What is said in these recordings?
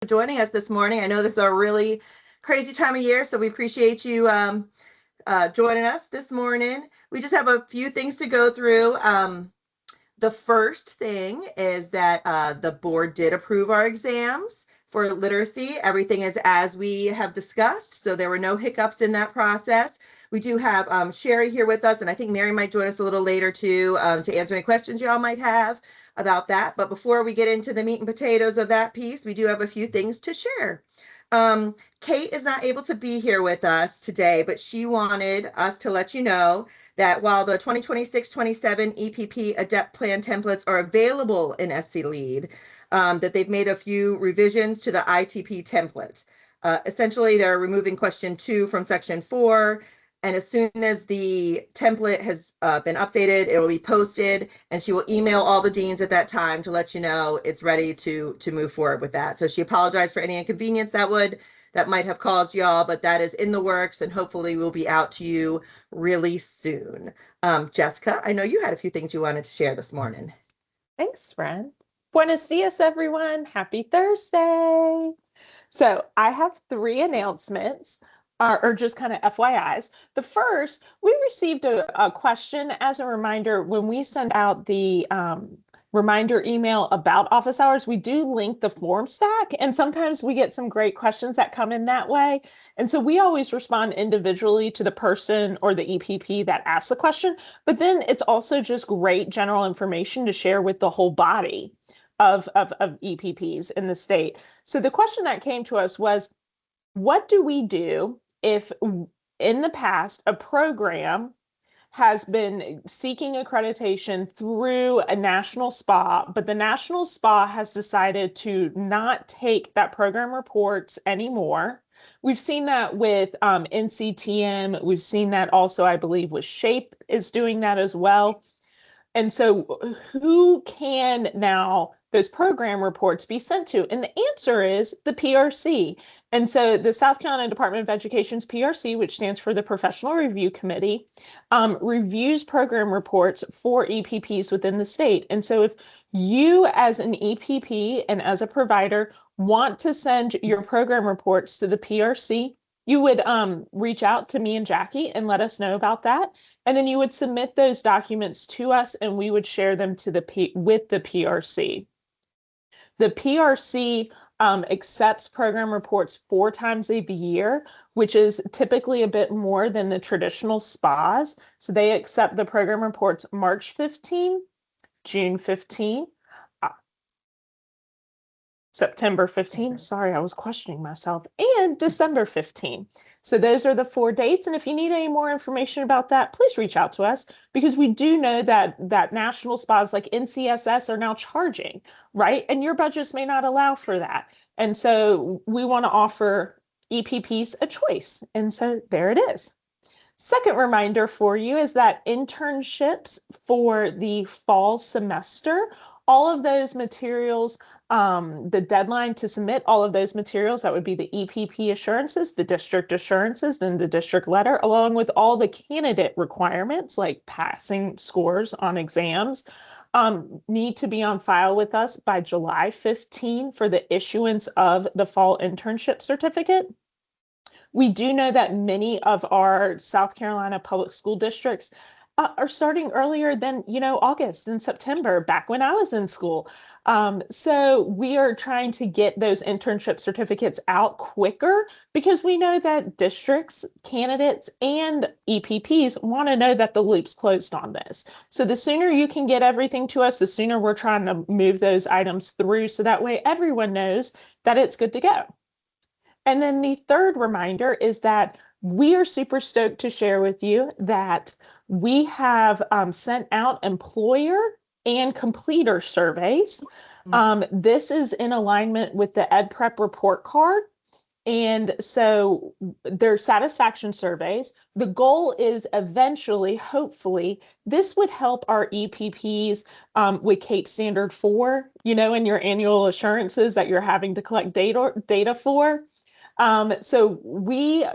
joining us this morning. I know this is a really crazy time of year, so we appreciate you joining us this morning. We just have a few things to go through. The first thing is that the board did approve our exams for literacy. Everything is as we have discussed, so there were no hiccups in that process. We do have Sherry here with us, and I think Mary might join us a little later too to answer any questions y'all might have about that. But before we get into the meat and potatoes of that piece, we do have a few things to share. Kate is not able to be here with us today, but she wanted us to let you know that while the 2026-27 EPP ADEPT plan templates are available in SC Lead, that they've made a few revisions to the ITP template. Essentially, they're removing question 2 from section 4, and as soon as the template has been updated, it will be posted, and she will email all the deans at that time to let you know it's ready to move forward with that. So she apologized for any inconvenience that might have caused y'all, but that is in the works, and hopefully will be out to you really soon. Jessica, I know you had a few things you wanted to share this morning. Thanks, Fran. Buenos dias, everyone. Happy Thursday. So I have 3 announcements, or just kind of FYIs. The first, we received a question as a reminder when we send out the reminder email about office hours. We do link the form stack, and sometimes we get some great questions that come in that way. And so we always respond individually to the person or the EPP that asks the question, but then it's also just great general information to share with the whole body of EPPs in the state. So the question that came to us was, what do we do if in the past a program has been seeking accreditation through a national SPA, but the national SPA has decided to not take that program reports anymore? We've seen that with NCTM. We've seen that also, I believe, with SHAPE is doing that as well. And so who can now those program reports be sent to? And the answer is the PRC. And so the South Carolina Department of Education's PRC, which stands for the Professional Review Committee, reviews program reports for EPPs within the state. And so if you as an EPP and as a provider want to send your program reports to the PRC, you would reach out to me and Jackie and let us know about that. And then you would submit those documents to us and we would share them with the PRC. The PRC accepts program reports 4 times a year, which is typically a bit more than the traditional SPAs. So they accept the program reports March 15, June 15, September 15, sorry, I was questioning myself, and December 15. So those are the 4 dates. And if you need any more information about that, please reach out to us, because we do know that national SPAs like NCSS are now charging, right? And your budgets may not allow for that. And so we want to offer EPPs a choice. And so there it is. Second reminder for you is that internships for the fall semester, all of those materials, the deadline to submit all of those materials, that would be the EPP assurances, the district assurances, then the district letter, along with all the candidate requirements like passing scores on exams, need to be on file with us by July 15 for the issuance of the fall internship certificate. We do know that many of our South Carolina public school districts are starting earlier than, August and September, back when I was in school. So we are trying to get those internship certificates out quicker, because we know that districts, candidates, and EPPs want to know that the loop's closed on this. So the sooner you can get everything to us, the sooner we're trying to move those items through, so that way everyone knows that it's good to go. And then the third reminder is that we are super stoked to share with you that we have sent out employer and completer surveys. This is in alignment with the EdPrep report card. And so they're satisfaction surveys. The goal is eventually, hopefully, this would help our EPPs with CAPE Standard 4, in your annual assurances that you're having to collect data for. So we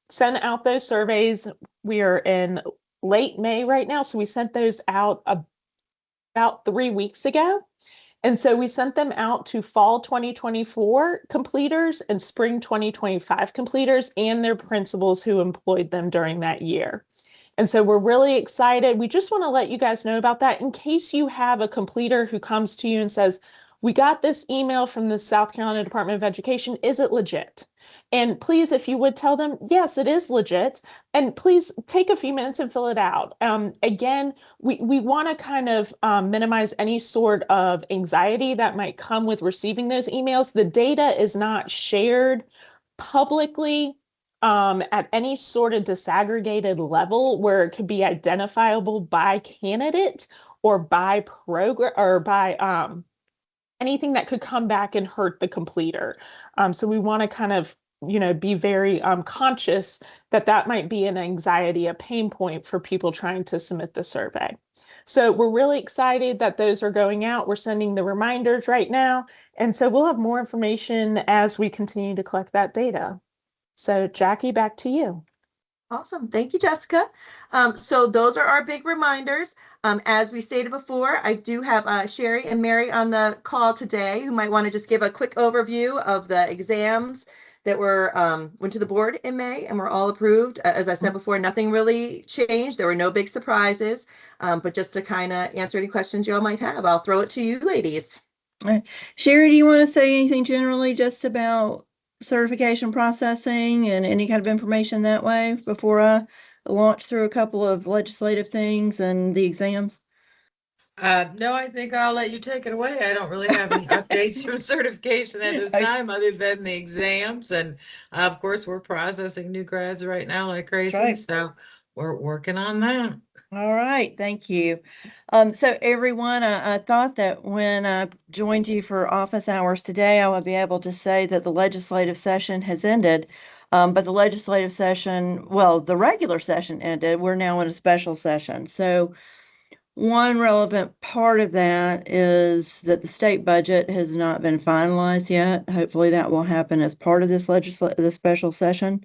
send out those surveys. We are in late May right now. So we sent those out about 3 weeks ago. And so we sent them out to fall 2024 completers and spring 2025 completers and their principals who employed them during that year. And so we're really excited. We just want to let you guys know about that in case you have a completer who comes to you and says, we got this email from the South Carolina Department of Education. Is it legit? And please, if you would tell them, yes, it is legit. And please take a few minutes and fill it out. Again, we want to kind of minimize any sort of anxiety that might come with receiving those emails. The data is not shared publicly at any sort of disaggregated level where it could be identifiable by candidate or by program or by anything that could come back and hurt the completer. So we want to kind of, be very conscious that that might be an anxiety, a pain point for people trying to submit the survey. So we're really excited that those are going out. We're sending the reminders right now. And so we'll have more information as we continue to collect that data. So Jackie, back to you. Awesome. Thank you, Jessica. So those are our big reminders. As we stated before, I do have Sherry and Mary on the call today who might want to just give a quick overview of the exams that went to the board in May and were all approved. As I said before, nothing really changed. There were no big surprises, but just to kind of answer any questions you all might have, I'll throw it to you ladies. Sherry, do you want to say anything generally just about certification processing and any kind of information that way before I launch through a couple of legislative things and the exams? No, I think I'll let you take it away. I don't really have any updates from certification at this time other than the exams. And of course, we're processing new grads right now like crazy. Right. So we're working on that. All right, thank you. So everyone, I thought that when I joined you for office hours today, I would be able to say that the legislative session has ended. But the legislative session, well, the regular session ended. We're now in a special session. So one relevant part of that is that the state budget has not been finalized yet. Hopefully that will happen as part of this the special session.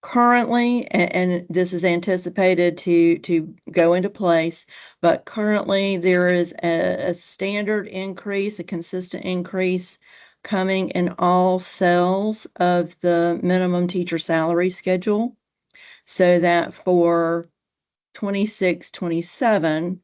Currently, and this is anticipated to go into place, but currently there is a standard increase, a consistent increase coming in all cells of the minimum teacher salary schedule, so that for 26-27,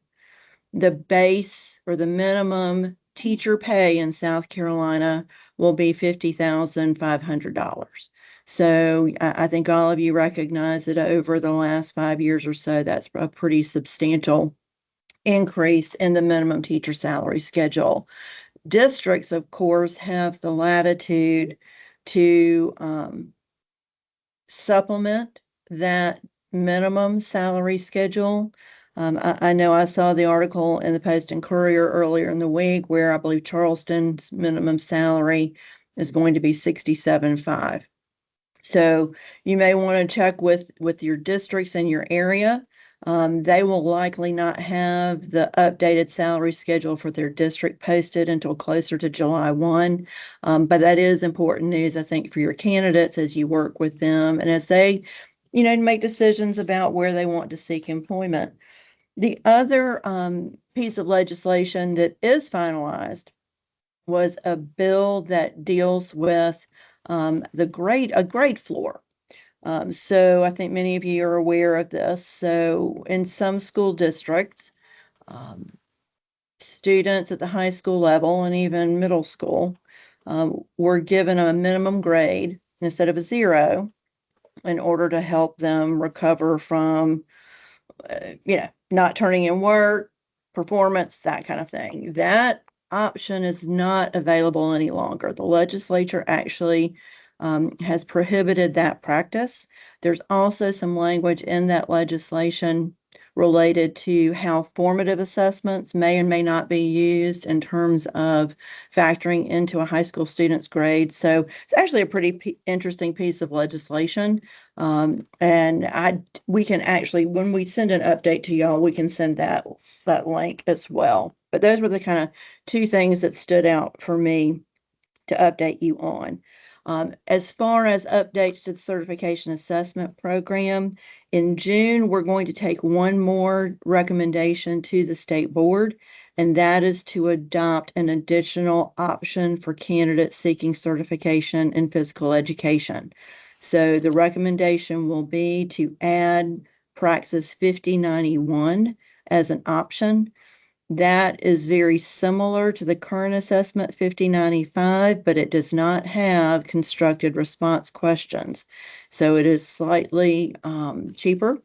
the base or the minimum teacher pay in South Carolina will be $50,500. So I think all of you recognize that over the last 5 years or so, that's a pretty substantial increase in the minimum teacher salary schedule. Districts, of course, have the latitude to supplement that minimum salary schedule. I know I saw the article in the Post and Courier earlier in the week where I believe Charleston's minimum salary is going to be $67,500. So you may want to check with your districts in your area. They will likely not have the updated salary schedule for their district posted until closer to July 1. But that is important news, I think, for your candidates as you work with them and as they, make decisions about where they want to seek employment. The other piece of legislation that is finalized was a bill that deals with a grade floor. So I think many of you are aware of this. So in some school districts, students at the high school level and even middle school were given a minimum grade instead of a 0 in order to help them recover from, not turning in work, performance, that kind of thing. That option is not available any longer. The legislature actually has prohibited that practice. There's also some language in that legislation related to how formative assessments may and may not be used in terms of factoring into a high school student's grade. So it's actually a pretty interesting piece of legislation. And we can actually, when we send an update to y'all, we can send that link as well. But those were the kind of two things that stood out for me to update you on. As far as updates to the certification assessment program, in June, we're going to take one more recommendation to the state board. and that is to adopt an additional option for candidates seeking certification in physical education. So the recommendation will be to add Praxis 5091 as an option. That is very similar to the current assessment 5095, but it does not have constructed response questions. So it is slightly cheaper.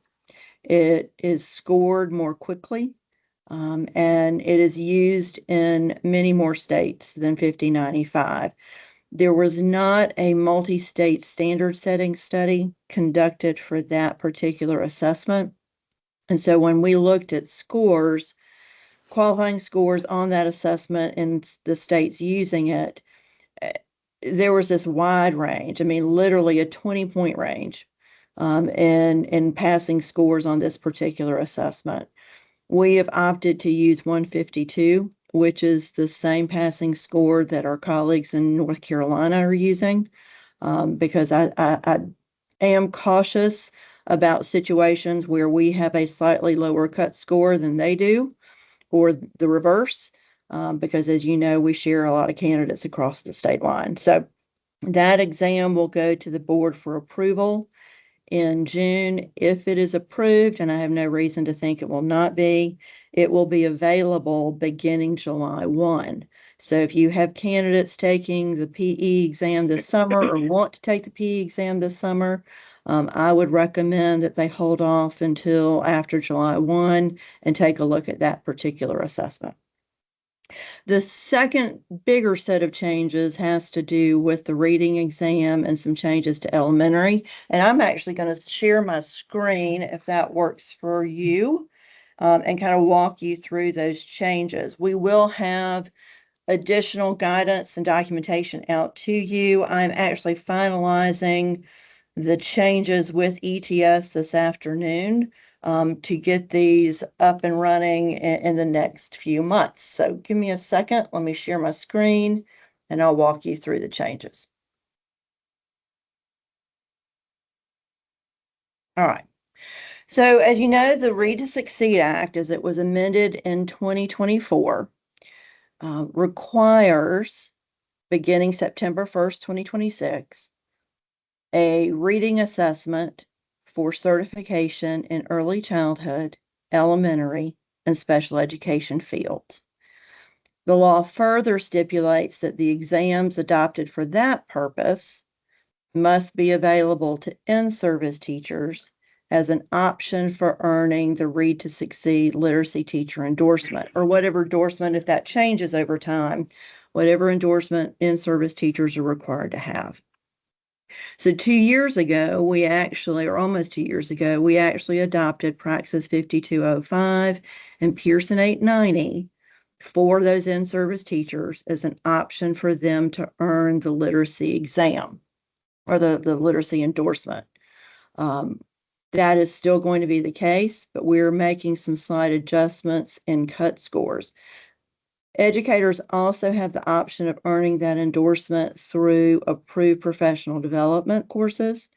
It is scored more quickly, and it is used in many more states than 5095. There was not a multi-state standard setting study conducted for that particular assessment. And so when we looked at scores, qualifying scores on that assessment and the states using it, there was this wide range. I mean, literally a 20-point range in passing scores on this particular assessment. We have opted to use 152, which is the same passing score that our colleagues in North Carolina are using, because I am cautious about situations where we have a slightly lower cut score than they do, or the reverse, because as you know, we share a lot of candidates across the state line. So that exam will go to the board for approval in June. If it is approved, and I have no reason to think it will not be, it will be available beginning July 1. So if you have candidates taking the PE exam this summer or want to take the PE exam this summer, I would recommend that they hold off until after July 1 and take a look at that particular assessment. The second bigger set of changes has to do with the reading exam and some changes to elementary. And I'm actually going to share my screen if that works for you, and kind of walk you through those changes. We will have additional guidance and documentation out to you. I'm actually finalizing the changes with ETS this afternoon to get these up and running in the next few months. So give me a second. Let me share my screen and I'll walk you through the changes. All right. So as you know, the Read to Succeed Act, as it was amended in 2024, requires, beginning September 1st, 2026, a reading assessment for certification in early childhood, elementary, and special education fields. The law further stipulates that the exams adopted for that purpose must be available to in-service teachers as an option for earning the Read to Succeed literacy teacher endorsement, or whatever endorsement, if that changes over time, whatever endorsement in-service teachers are required to have. So 2 years ago, or almost 2 years ago, we actually adopted Praxis 5205 and Pearson 890 for those in-service teachers as an option for them to earn the literacy exam or the literacy endorsement. That is still going to be the case, but we're making some slight adjustments in cut scores. Educators also have the option of earning that endorsement through approved professional development courses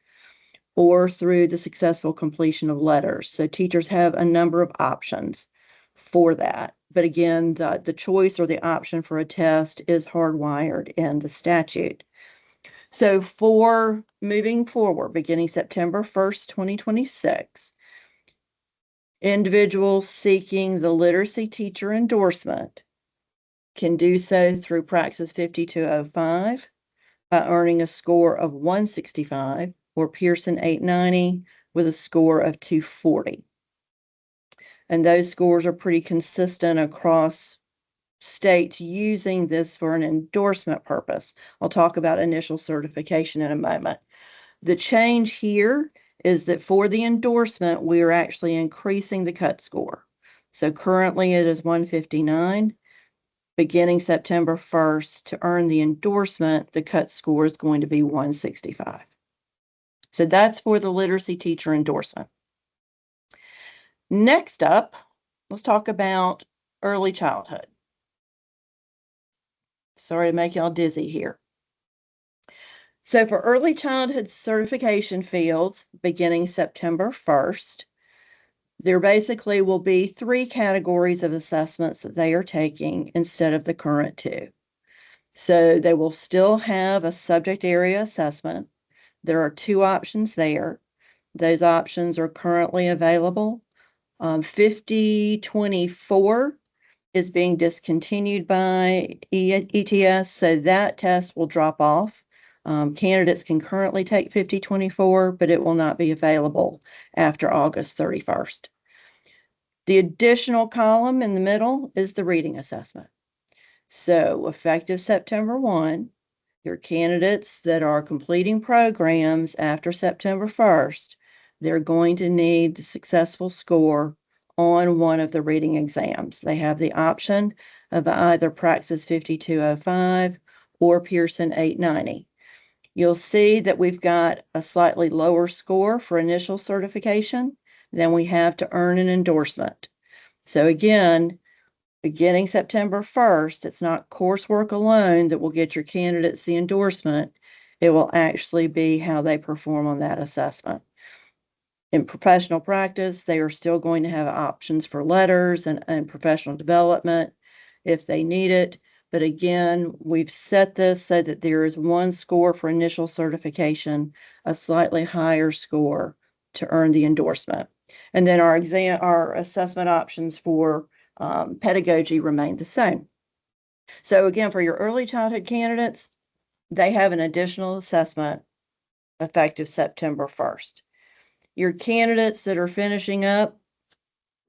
or through the successful completion of letters. So teachers have a number of options for that. But again, the choice or the option for a test is hardwired in the statute. So for moving forward, beginning September 1st, 2026, individuals seeking the literacy teacher endorsement can do so through Praxis 5205 by earning a score of 165 or Pearson 890 with a score of 240. And those scores are pretty consistent across states using this for an endorsement purpose. I'll talk about initial certification in a moment. The change here is that for the endorsement, we are actually increasing the cut score. So currently it is 159. Beginning September 1st, to earn the endorsement, the cut score is going to be 165. So that's for the literacy teacher endorsement. Next up, let's talk about early childhood. Sorry to make y'all dizzy here. So for early childhood certification fields, beginning September 1st, There basically will be 3 categories of assessments that they are taking instead of the current 2. So they will still have a subject area assessment. There are 2 options there. Those options are currently available. 5024 is being discontinued by ETS, so that test will drop off. Candidates can currently take 5024, but it will not be available after August 31st. The additional column in the middle is the reading assessment. So effective September 1, your candidates that are completing programs after September 1st, they're going to need the successful score on one of the reading exams. They have the option of either Praxis 5205 or Pearson 890. You'll see that we've got a slightly lower score for initial certification than we have to earn an endorsement. So again, beginning September 1st, it's not coursework alone that will get your candidates the endorsement. It will actually be how they perform on that assessment. In professional practice, they are still going to have options for letters and professional development if they need it. But again, we've set this so that there is one score for initial certification, a slightly higher score to earn the endorsement. And then our assessment options for pedagogy remain the same. So again, for your early childhood candidates, they have an additional assessment effective September 1st. Your candidates that are finishing up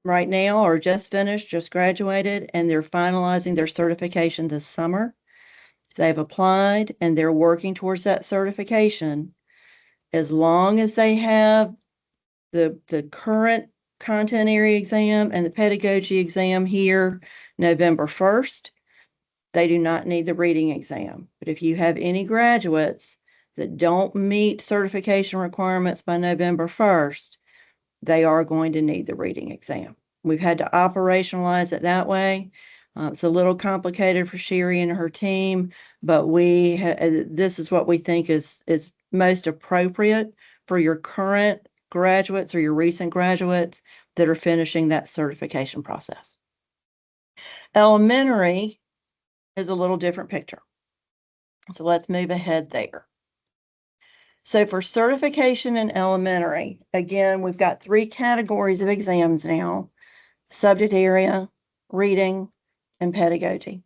right now or just finished, just graduated, and they're finalizing their certification this summer, they've applied and they're working towards that certification. As long as they have the current content area exam and the pedagogy exam here November 1st, they do not need the reading exam. But if you have any graduates that don't meet certification requirements by November 1st, they are going to need the reading exam. We've had to operationalize it that way. It's a little complicated for Sherry and her team, but this is what we think is most appropriate for your current graduates or your recent graduates that are finishing that certification process. Elementary is a little different picture. So let's move ahead there. So for certification in elementary, again, we've got 3 categories of exams now: subject area, reading, and pedagogy.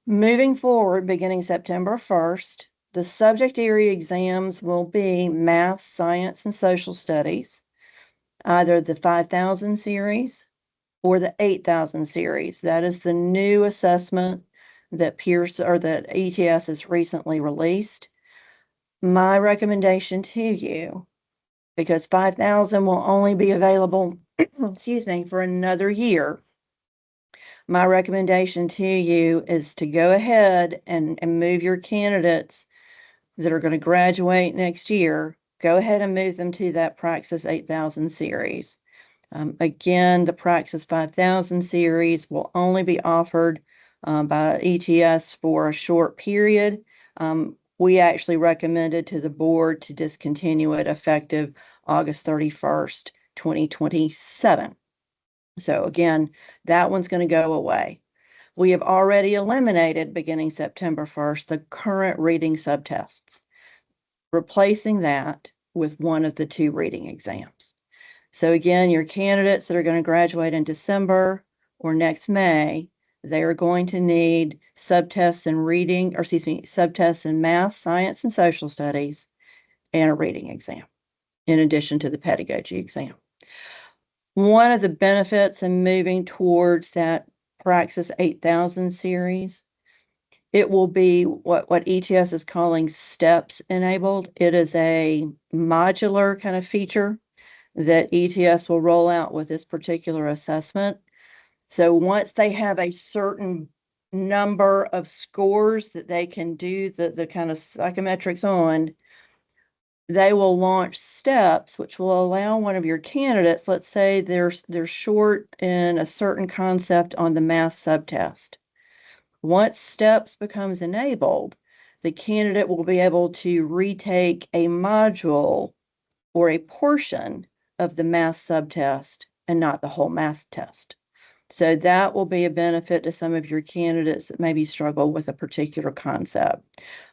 Moving forward, beginning September 1st, the subject area exams will be math, science, and social studies, either the 5000 series or the 8000 series. That is the new assessment that that ETS has recently released. My recommendation to you, because 5000 will only be available, excuse me, for another year. My recommendation to you is to go ahead and move your candidates that are going to graduate next year. Go ahead and move them to that Praxis 8000 series. Again, the Praxis 5000 series will only be offered by ETS for a short period. We actually recommended to the board to discontinue it effective August 31st, 2027. So again, that one's going to go away. We have already eliminated, beginning September 1st, the current reading subtests, replacing that with one of the 2 reading exams. So again, your candidates that are going to graduate in December or next May, they are going to need subtests in reading, or excuse me, subtests in math, science, and social studies, and a reading exam, in addition to the pedagogy exam. One of the benefits in moving towards that Praxis 8000 series, it will be what ETS is calling STEPS enabled. It is a modular kind of feature that ETS will roll out with this particular assessment. So once they have a certain number of scores that they can do the kind of psychometrics on, they will launch STEPS, which will allow one of your candidates, let's say they're short in a certain concept on the math subtest. Once STEPS becomes enabled, the candidate will be able to retake a module or a portion of the math subtest and not the whole math test. So that will be a benefit to some of your candidates that maybe struggle with a particular concept.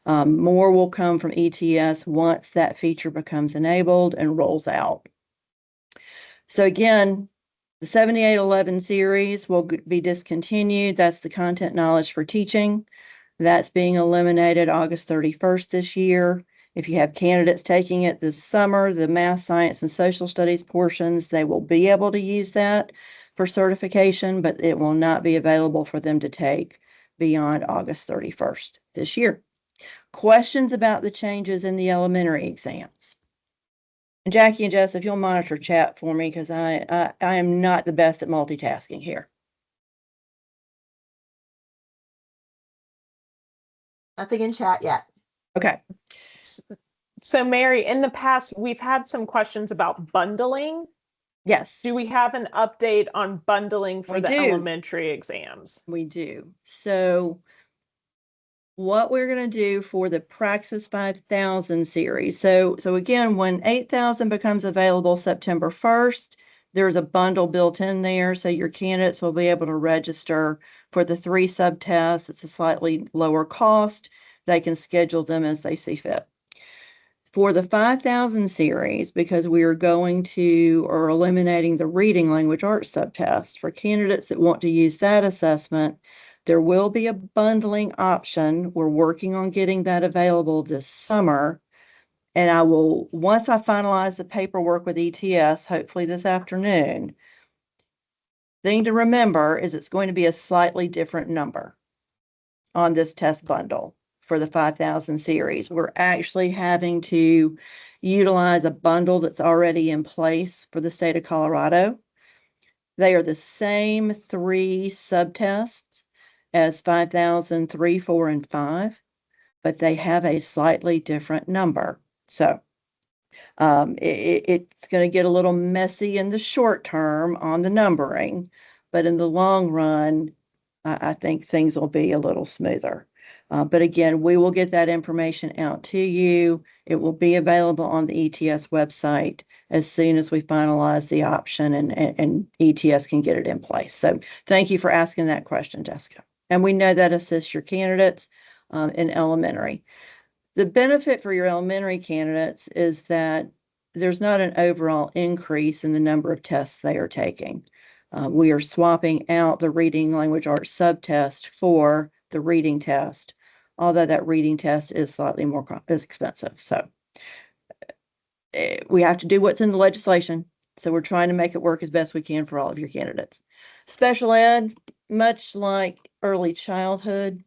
More will come from ETS once that feature becomes enabled and rolls out. So again, the 7811 series will be discontinued. That's the content knowledge for teaching. That's being eliminated August 31st this year. If you have candidates taking it this summer, the math, science, and social studies portions, they will be able to use that for certification, but it will not be available for them to take beyond August 31st this year. Questions about the changes in the elementary exams? And Jackie and Jess, if you'll monitor chat for me, because I am not the best at multitasking here. Nothing in chat yet. Okay. So Mary, in the past, we've had some questions about bundling. Yes, Do we have an update on bundling for We the do. elementary exams? we do. So what we're going to do for the Praxis 5000 series. So again, when 8000 becomes available September 1st, there's a bundle built in there. So your candidates will be able to register for the 3 subtests. It's a slightly lower cost. They can schedule them as they see fit. For the 5000 series, because we are going to or eliminating the reading language arts subtest, for candidates that want to use that assessment, there will be a bundling option. We're working on getting that available this summer. And I will, once I finalize the paperwork with ETS, hopefully this afternoon, thing to remember is it's going to be a slightly different number on this test bundle for the 5000 series. We're actually having to utilize a bundle that's already in place for the state of Colorado. They are the same 3 subtests as 5000, 3, 4, and 5, but they have a slightly different number. So it's going to get a little messy in the short term on the numbering, but in the long run, I think things will be a little smoother. But again, we will get that information out to you. It will be available on the ETS website as soon as we finalize the option and ETS can get it in place. So thank you for asking that question, Jessica. And we know that assists your candidates in elementary. The benefit for your elementary candidates is that there's not an overall increase in the number of tests they are taking. We are swapping out the reading language arts subtest for the reading test, although that reading test is slightly more expensive. So we have to do what's in the legislation. So we're trying to make it work as best we can for all of your candidates. Special ed, much like early childhood,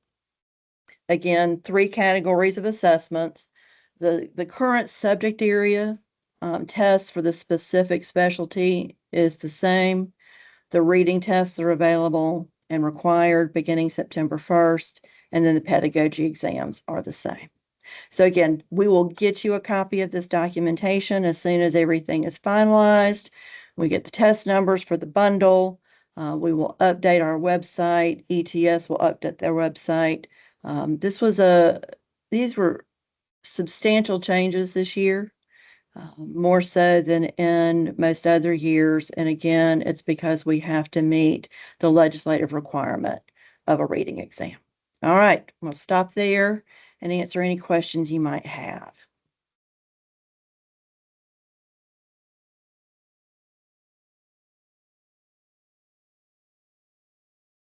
again, 3 categories of assessments. The current subject area test for the specific specialty is the same. The reading tests are available and required beginning September 1st, and then the pedagogy exams are the same. So again, we will get you a copy of this documentation as soon as everything is finalized. We get the test numbers for the bundle. We will update our website. ETS will update their website. These were substantial changes this year, more so than in most other years. And again, it's because we have to meet the legislative requirement of a reading exam. All right, we'll stop there and answer any questions you might have.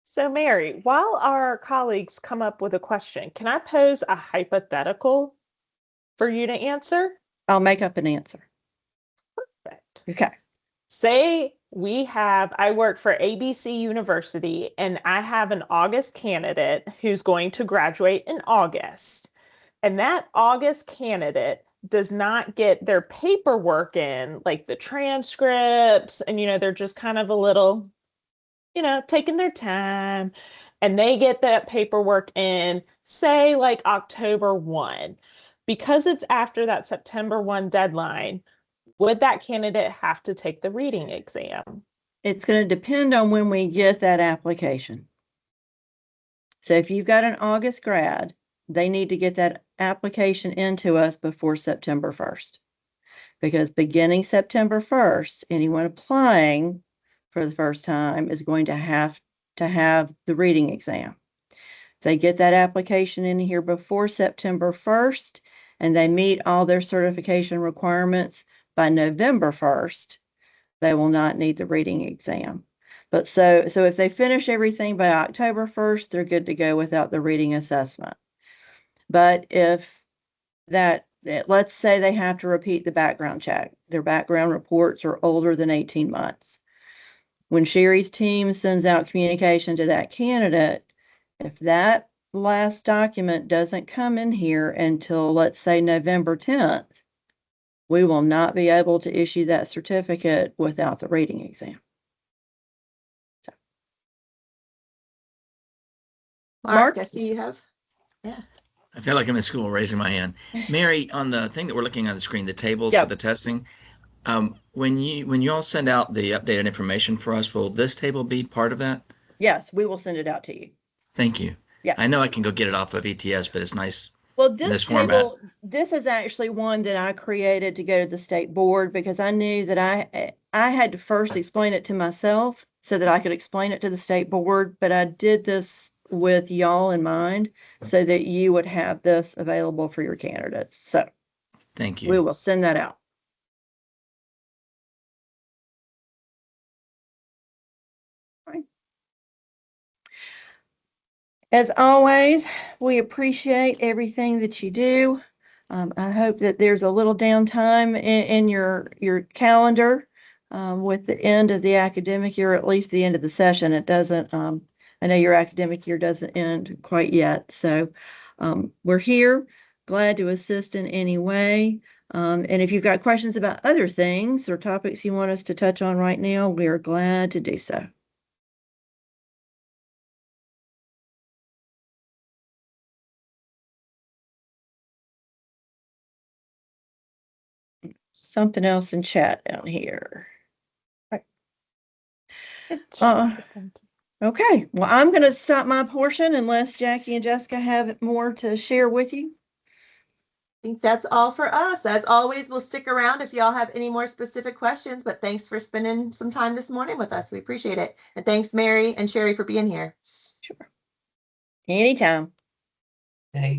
So Mary, while our colleagues come up with a question, can I pose a hypothetical for you to answer? I'll make up an answer. Perfect. Okay. Say I work for ABC University and I have an August candidate who's going to graduate in August. And that August candidate does not get their paperwork in, like the transcripts, and they're just kind of a little, taking their time, and they get that paperwork in, say, like October 1. Because it's after that September 1 deadline, would that candidate have to take the reading exam? It's going to depend on when we get that application. So if you've got an August grad, they need to get that application into us before September 1st. Because beginning September 1st, anyone applying for the first time is going to have the reading exam. They get that application in here before September 1st, and they meet all their certification requirements by November 1st, they will not need the reading exam. But so if they finish everything by October 1st, they're good to go without the reading assessment. But if let's say they have to repeat the background check, their background reports are older than 18 months. When Sherry's team sends out communication to that candidate, if that last document doesn't come in here until, let's say, November 10th, we will not be able to issue that certificate without the reading exam. Mark, Mark? I see you have. I feel like I'm in school raising my hand. Mary, on the thing that we're looking on the screen, the tables Yep. for the testing, when you all send out the updated information for us, will this table be part of that? Yes, we will send it out to you. Thank you. Yeah. I know I can go get it off of ETS, but it's nice. Well, this this format. table, this is actually one that I created to go to the state board because I knew that I had to first explain it to myself so that I could explain it to the state board, but I did this with y'all in mind so that you would have this available for your candidates. So Thank we you. will send that out. As always, we appreciate everything that you do. I hope that there's a little downtime in your calendar with the end of the academic year, at least the end of the session. It doesn't, I know your academic year doesn't end quite yet. So we're here, glad to assist in any way. And if you've got questions about other things or topics you want us to touch on right now, we are glad to do so. Something else in chat down here. Good job. Thank you. Okay, well, I'm going to stop my portion unless Jackie and Jessica have more to share with you. I think that's all for us. As always, we'll stick around if y'all have any more specific questions, but thanks for spending some time this morning with us. We appreciate it. And thanks, Mary and Sherry, for being here. Sure. Anytime. Hey.